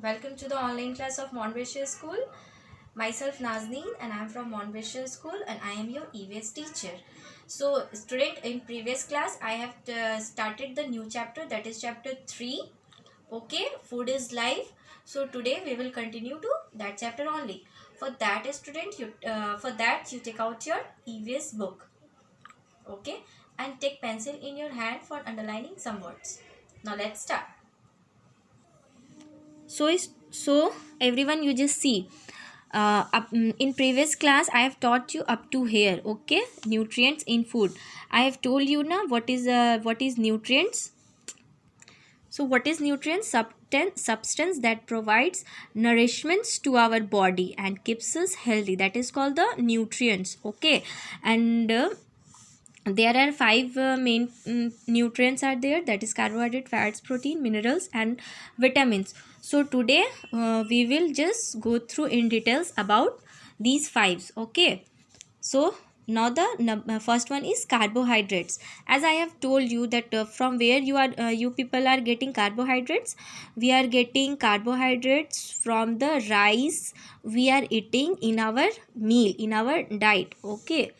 Welcome to the online class of Monbashir School. Myself Nazneen and I am from Monbashir School and I am your EVS teacher. So student, in previous class I have started the new chapter, that is chapter 3. Okay, food is life. So today we will continue to that chapter only. For that you take out your EVS book. Okay, and take pencil in your hand for underlining some words. Now let's start. So everyone, you just see in previous class I have taught you up to here. Okay, nutrients in food. I have told you now what is nutrients. So what is nutrients? Substance that provides nourishments to our body and keeps us healthy, that is called the nutrients. Okay, and there are five main nutrients are there, that is carbohydrate, fats, protein, minerals and vitamins. So today we will just go through in details about these fives. Okay, so now the first one is carbohydrates. As I have told you that from where you people are getting carbohydrates, we are getting carbohydrates from the rice we are eating in our meal, in our diet. Okay,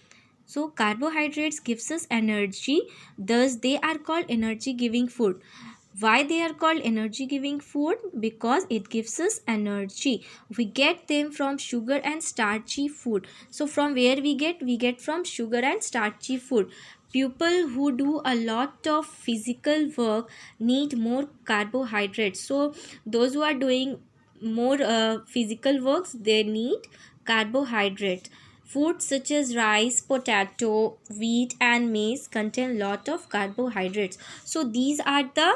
so carbohydrates gives us energy, thus they are called energy giving food. Why they are called energy giving food? Because it gives us energy. We get them from sugar and starchy food. So from where we get from sugar and starchy food. People who do a lot of physical work need more carbohydrates. So those who are doing more physical works, they need carbohydrates. Foods such as rice, potato, wheat and maize contain lot of carbohydrates. So these are the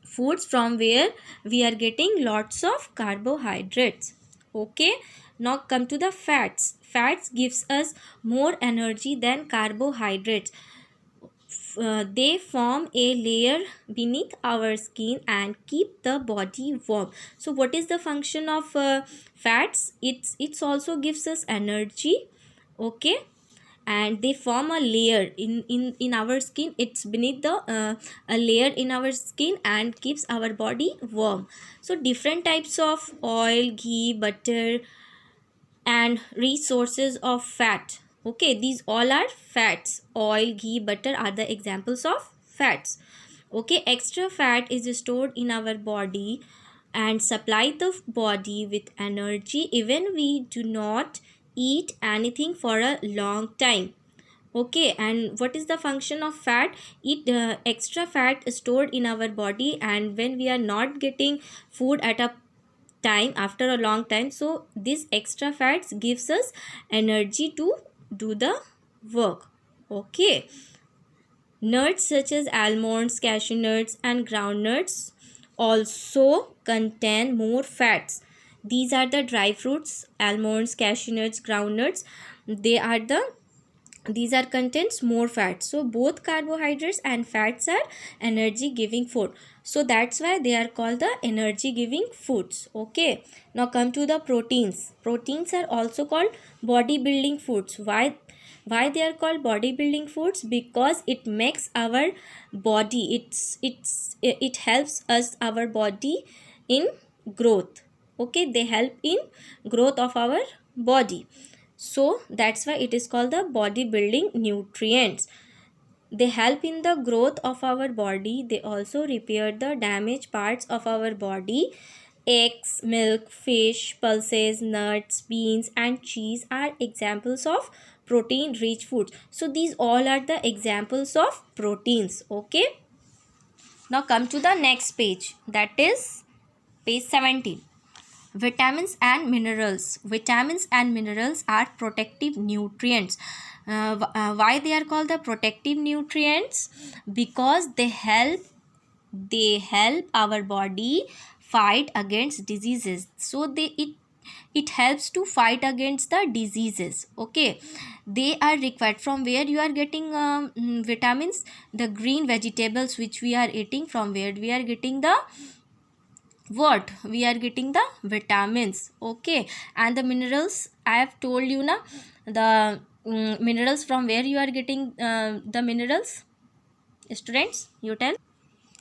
foods from where we are getting lots of carbohydrates. Okay, now come to the fats. Fats gives us more energy than carbohydrates. They form a layer beneath our skin and keep the body warm. So what is the function of fats? It's also gives us energy. Okay, and they form a layer in our skin. It's beneath the a layer in our skin and keeps our body warm. So different types of oil, ghee, butter and resources of fat. Okay, these all are fats. Oil, ghee, butter are the examples of fats. Okay, extra fat is stored in our body and supply the body with energy even we do not eat anything for a long time. Okay, and what is the function of fat? It extra fat is stored in our body, and when we are not getting food at a time, after a long time, so this extra fats gives us energy to do the work. Okay, nuts such as almonds, cashew nuts and groundnuts also contain more fats. These are the dry fruits: almonds, cashew nuts, groundnuts. They are the these are contains more fat. So both carbohydrates and fats are energy giving food, so that's why they are called the energy giving foods. Okay, now come to the proteins. Proteins are also called bodybuilding foods. Why they are called bodybuilding foods? Because it makes our body, it helps us, our body, in growth. Okay, they help in growth of our body, so that's why it is called the bodybuilding nutrients. They help in the growth of our body. They also repair the damaged parts of our body. Eggs, milk, fish, pulses, nuts, beans and cheese are examples of protein rich foods. So these all are the examples of proteins. Okay, now come to the next page, that is page 17. Vitamins and minerals. Vitamins and minerals are protective nutrients. Why they are called the protective nutrients? Because they help our body fight against diseases. So it helps to fight against the diseases. Okay, they are required. From where you are getting vitamins? The green vegetables which we are eating, from where we are getting the what? We are getting the vitamins. Okay, and the minerals, I have told you now, the minerals, from where you are getting the minerals, students, you tell.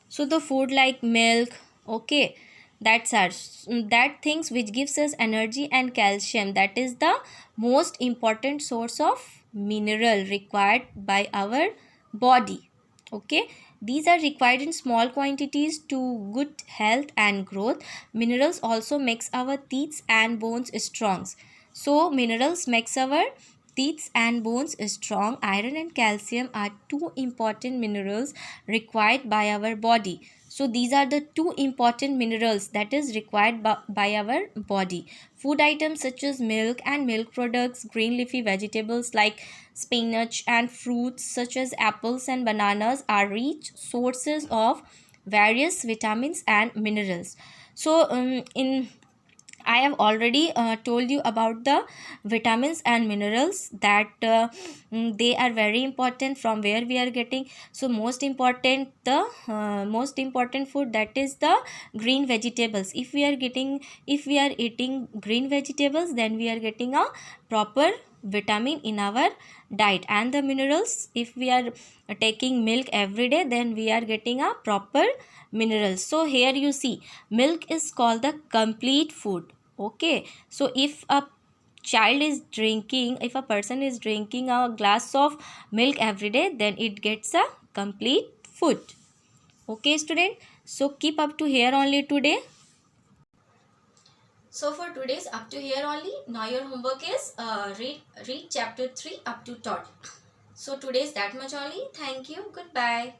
So the food like milk, okay, that things which gives us energy, and calcium, that is the most important source of mineral required by our body. Okay, these are required in small quantities to good health and growth. Minerals also makes our teeth and bones strong. So minerals makes our teeth and bones strong. Iron and calcium are two important minerals required by our body. So these are the two important minerals that is required by our body. Food items such as milk and milk products, green leafy vegetables like spinach, and fruits such as apples and bananas are rich sources of various vitamins and minerals. So in I have already told you about the vitamins and minerals that they are very important from where we are getting. So most important food, that is the green vegetables. If we are eating green vegetables, then we are getting a proper vitamin in our diet. And the minerals, if we are taking milk every day, then we are getting a proper minerals. So here you see, milk is called the complete food. Okay, so if a person is drinking a glass of milk every day, then it gets a complete food. Okay student, so keep up to here only today. So for today's up to here only. Now your homework is read chapter 3 up to third. So today's that much only. Thank you. Goodbye.